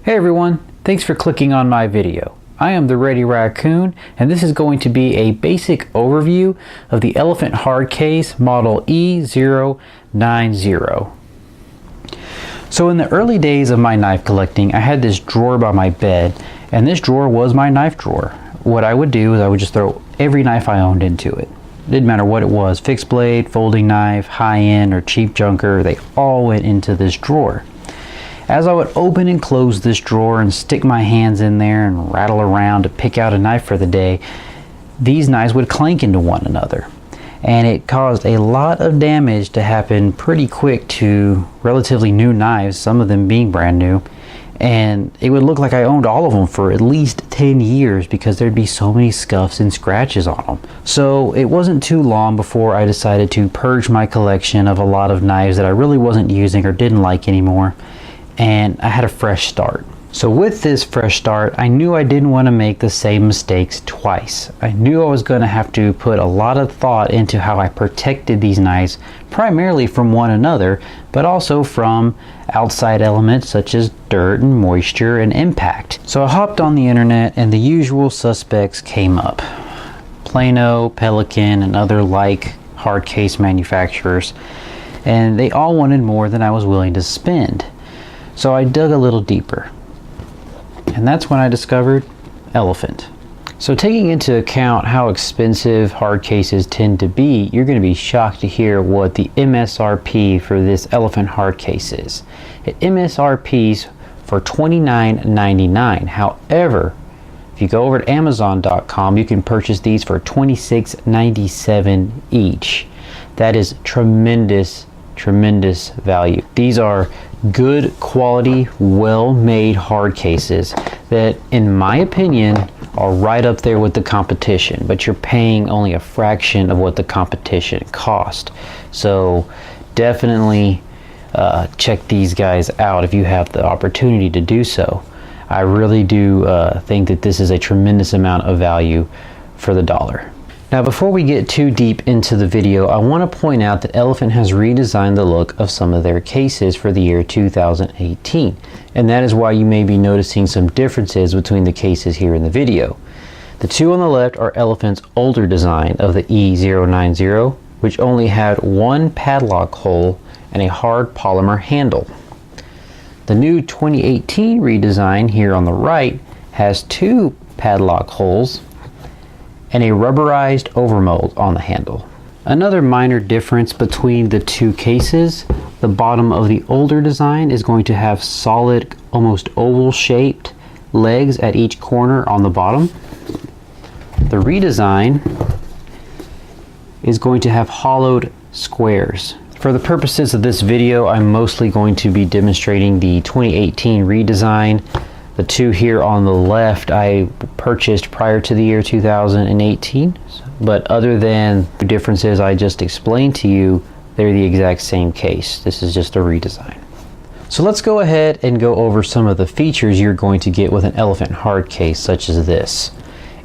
Hey everyone, thanks for clicking on my video. I am the Ready Raccoon, and this is going to be a basic overview of the elephant hard case model E090. So in the early days of my knife collecting, I had this drawer by my bed, and this drawer was my knife drawer. What I would do is I would just throw every knife I owned into it. It didn't matter what it was, fixed blade, folding knife, high-end, or cheap junker, they all went into this drawer. As I would open and close this drawer and stick my hands in there and rattle around to pick out a knife for the day, these knives would clank into one another. And it caused a lot of damage to happen pretty quick to relatively new knives, some of them being brand new. And it would look like I owned all of them for at least 10 years because there'd be so many scuffs and scratches on them. So it wasn't too long before I decided to purge my collection of a lot of knives that I really wasn't using or didn't like anymore. And I had a fresh start. So with this fresh start, I knew I didn't want to make the same mistakes twice. I knew I was going to have to put a lot of thought into how I protected these knives, primarily from one another, but also from outside elements such as dirt and moisture and impact. So I hopped on the internet and the usual suspects came up. Plano, Pelican, and other like hard case manufacturers, and they all wanted more than I was willing to spend. So I dug a little deeper, and that's when I discovered elephant. So taking into account how expensive hard cases tend to be, you're going to be shocked to hear what the MSRP for this elephant hard case is. It MSRPs for $29.99. However, if you go over to Amazon.com, you can purchase these for $26.97 each. That is tremendous value. These are good quality, well-made hard cases that, in my opinion, are right up there with the competition, but you're paying only a fraction of what the competition cost. So definitely check these guys out if you have the opportunity to do so. I really do think that this is a tremendous amount of value for the dollar. Now, before we get too deep into the video, I want to point out that Elephant has redesigned the look of some of their cases for the year 2018. And that is why you may be noticing some differences between the cases here in the video. The two on the left are Elephant's older design of the E090, which only had one padlock hole and a hard polymer handle. The new 2018 redesign here on the right has two padlock holes and a rubberized overmold on the handle. Another minor difference between the two cases, the bottom of the older design is going to have solid, almost oval shaped legs at each corner on the bottom. The redesign is going to have hollowed squares. For the purposes of this video, I'm mostly going to be demonstrating the 2018 redesign. The two here on the left I purchased prior to the year 2018, but other than the differences I just explained to you, they're the exact same case. This is just a redesign. So let's go ahead and go over some of the features you're going to get with an elephant hard case such as this.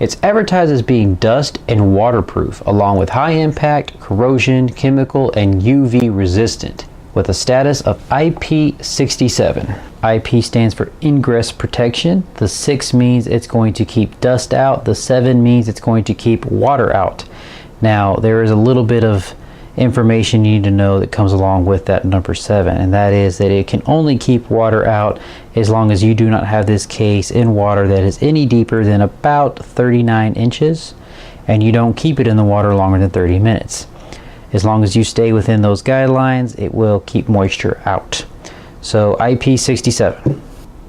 It's advertised as being dust and waterproof, along with high impact, corrosion, chemical, and UV resistant, with a status of IP67. IP stands for ingress protection. The 6 means it's going to keep dust out. The 7 means it's going to keep water out. Now, there is a little bit of information you need to know that comes along with that number 7, and that is that it can only keep water out as long as you do not have this case in water that is any deeper than about 39 inches, and you don't keep it in the water longer than 30 minutes. As long as you stay within those guidelines, it will keep moisture out. So IP67.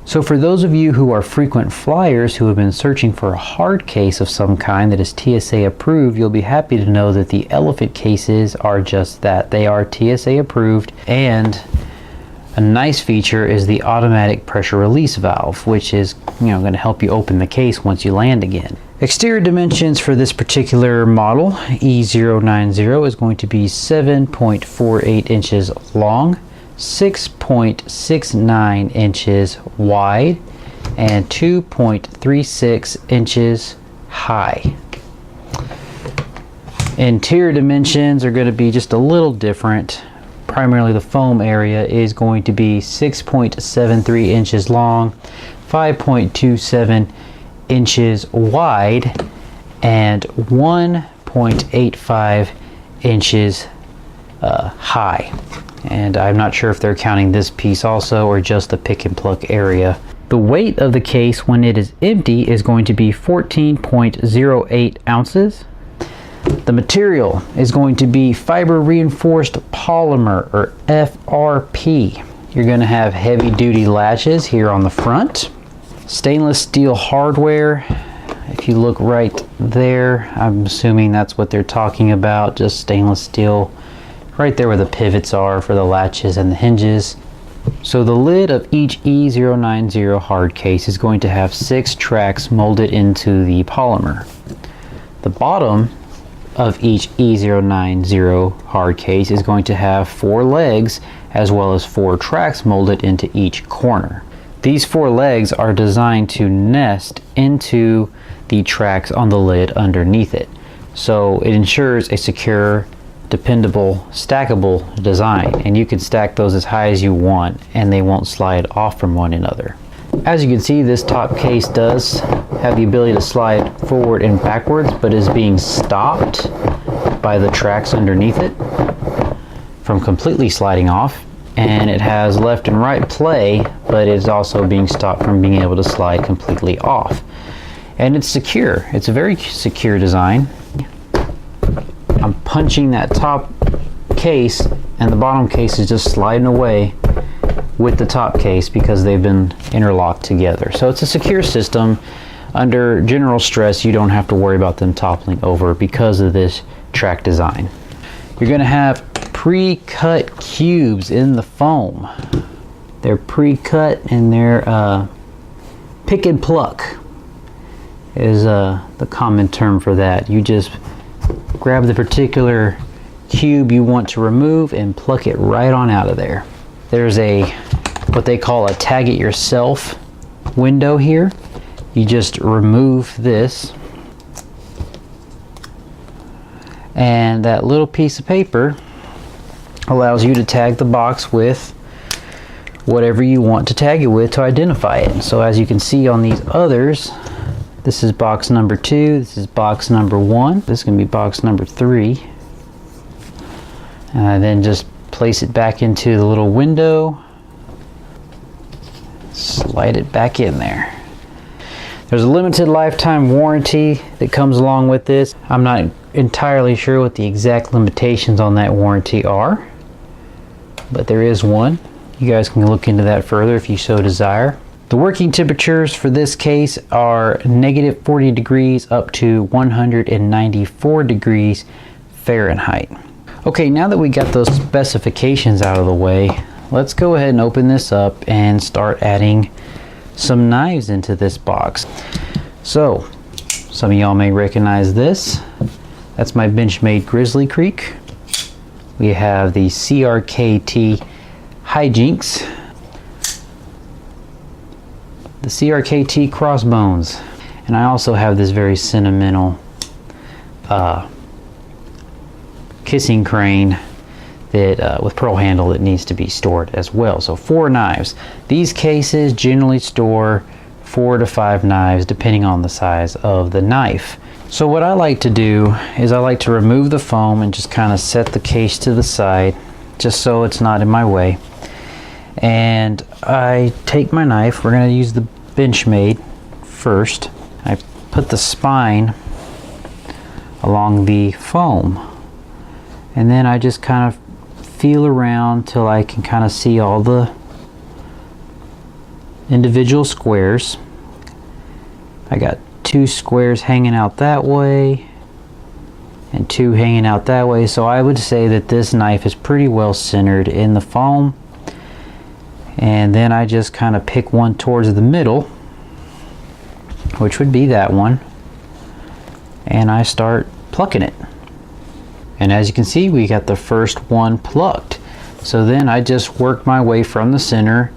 So for those of you who are frequent flyers who have been searching for a hard case of some kind that is TSA approved, you'll be happy to know that the elephant cases are just that. They are TSA approved, and a nice feature is the automatic pressure release valve, which is going to help you open the case once you land again. Exterior dimensions for this particular model, E090, is going to be 7.48 inches long, 6.69 inches wide, and 2.36 inches high. Interior dimensions are going to be just a little different. Primarily the foam area is going to be 6.73 inches long, 5.27 inches wide and 1.85 inches high. And I'm not sure if they're counting this piece also or just the pick and pluck area. The weight of the case when it is empty is going to be 14.08 ounces. The material is going to be fiber reinforced polymer, or FRP. You're going to have heavy duty latches here on the front. Stainless steel hardware. If you look right there, I'm assuming that's what they're talking about, just stainless steel right there where the pivots are for the latches and the hinges. So the lid of each E090 hard case is going to have 6 tracks molded into the polymer. The bottom of each E090 hard case is going to have 4 legs as well as 4 tracks molded into each corner. These 4 legs are designed to nest into the tracks on the lid underneath it. So it ensures a secure, dependable, stackable design, and you can stack those as high as you want and they won't slide off from one another. As you can see, this top case does have the ability to slide forward and backwards, but is being stopped by the tracks underneath it from completely sliding off. And it has left and right play, but it's also being stopped from being able to slide completely off. And it's secure. It's a very secure design. I'm punching that top case and the bottom case is just sliding away with the top case because they've been interlocked together. So it's a secure system. Under general stress, you don't have to worry about them toppling over because of this track design. You're going to have pre-cut cubes in the foam. They're pre-cut and they're pick and pluck is the common term for that. You just grab the particular cube you want to remove and pluck it right on out of there. There's a what they call a tag it yourself window here. You just remove this and that little piece of paper allows you to tag the box with whatever you want to tag it with to identify it. So as you can see on these others, this is box number 2, this is box number 1, this is going to be box number 3. And then just place it back into the little window, slide it back in there. There's a limited lifetime warranty that comes along with this. I'm not entirely sure what the exact limitations on that warranty are, but there is one. You guys can look into that further if you so desire. The working temperatures for this case are -40 degrees up to 194 degrees Fahrenheit. Okay, now that we got those specifications out of the way, let's go ahead and open this up and start adding some knives into this box. So, some of y'all may recognize this. That's my Benchmade Grizzly Creek. We have the CRKT Hijinks, the CRKT Crossbones, and I also have this very sentimental kissing crane that with pearl handle that needs to be stored as well. So 4 knives. These cases generally store 4 to 5 knives depending on the size of the knife. So what I like to do is I like to remove the foam and just kind of set the case to the side just so it's not in my way. And I take my knife, we're going to use the Benchmade first. I put the spine along the foam and then I just kind of feel around till I can kind of see all the individual squares. I got 2 squares hanging out that way and 2 hanging out that way, so I would say that this knife is pretty well centered in the foam. And then I just kind of pick one towards the middle, which would be that one, and I start plucking it. And as you can see, we got the first one plucked. So then I just work my way from the center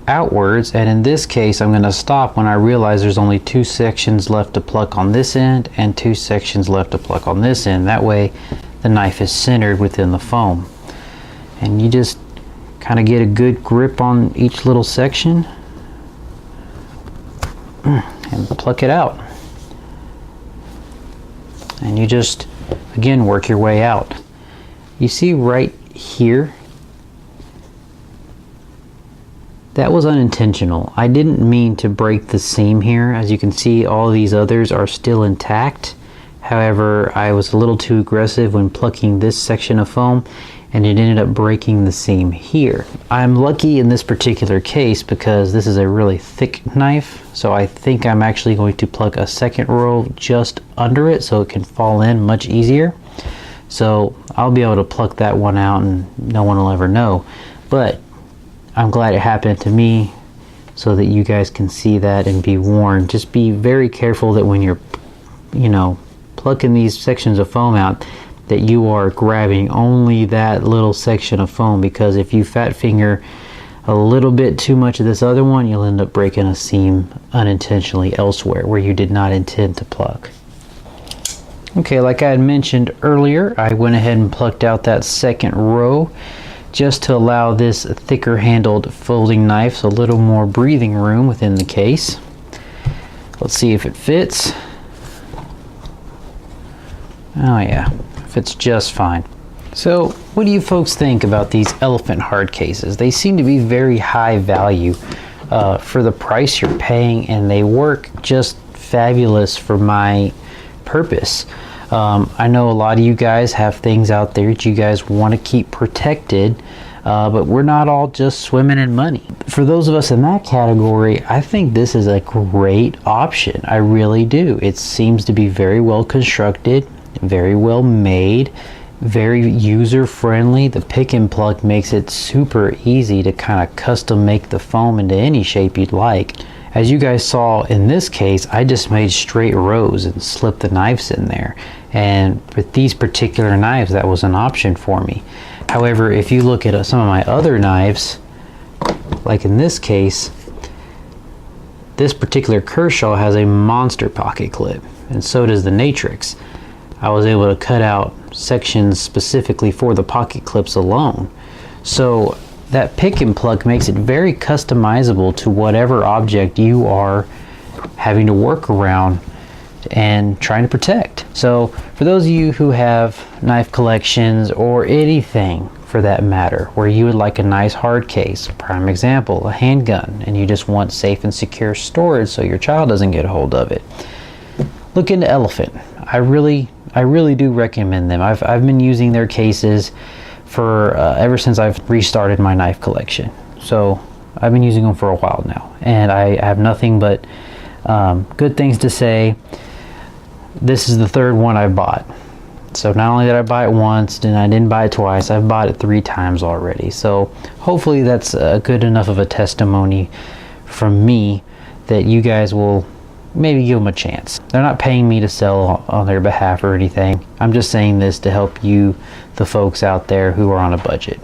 outwards, and in this case I'm going to stop when I realize there's only 2 sections left to pluck on this end and 2 sections left to pluck on this end. That way the knife is centered within the foam. And you just kind of get a good grip on each little section and pluck it out. And you just, again, work your way out. You see right here, that was unintentional. I didn't mean to break the seam here. As you can see, all these others are still intact. However, I was a little too aggressive when plucking this section of foam, and it ended up breaking the seam here. I'm lucky in this particular case because this is a really thick knife, so I think I'm actually going to pluck a second row just under it so it can fall in much easier. So I'll be able to pluck that one out and no one will ever know. But I'm glad it happened to me so that you guys can see that and be warned. Just be very careful that when you're, plucking these sections of foam out, that you are grabbing only that little section of foam, because if you fat finger a little bit too much of this other one, you'll end up breaking a seam unintentionally elsewhere where you did not intend to pluck. Okay, like I had mentioned earlier, I went ahead and plucked out that second row just to allow this thicker handled folding knife a little more breathing room within the case. Let's see if it fits. Oh yeah, fits just fine. So what do you folks think about these elephant hard cases? They seem to be very high value for the price you're paying, and they work just fabulous for my purpose. I know a lot of you guys have things out there that you guys want to keep protected, but we're not all just swimming in money. For those of us in that category, I think this is a great option. I really do. It seems to be very well constructed, very well made, very user friendly. The pick and pluck makes it super easy to kind of custom make the foam into any shape you'd like. As you guys saw in this case, I just made straight rows and slipped the knives in there. And with these particular knives, that was an option for me. However, if you look at some of my other knives, like in this case, this particular Kershaw has a monster pocket clip, and so does the Natrix. I was able to cut out sections specifically for the pocket clips alone. So that pick and pluck makes it very customizable to whatever object you are having to work around and trying to protect. So for those of you who have knife collections, or anything for that matter, where you would like a nice hard case, prime example, a handgun, and you just want safe and secure storage so your child doesn't get a hold of it, look into Elephant. I really do recommend them. I've been using their cases for ever since I've restarted my knife collection. So I've been using them for a while now, and I have nothing but good things to say. This is the third one I bought. So not only did I buy it once, and I didn't buy it twice, I've bought it 3 times already. So hopefully that's good enough of a testimony from me that you guys will maybe give them a chance. They're not paying me to sell on their behalf or anything. I'm just saying this to help you, the folks out there who are on a budget.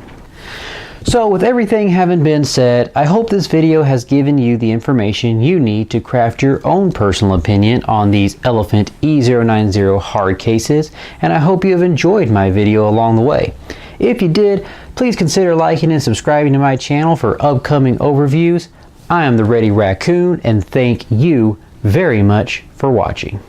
So with everything having been said, I hope this video has given you the information you need to craft your own personal opinion on these Elephant E090 hard cases, and I hope you have enjoyed my video along the way. If you did, please consider liking and subscribing to my channel for upcoming overviews. I am the Ready Raccoon, and thank you very much for watching.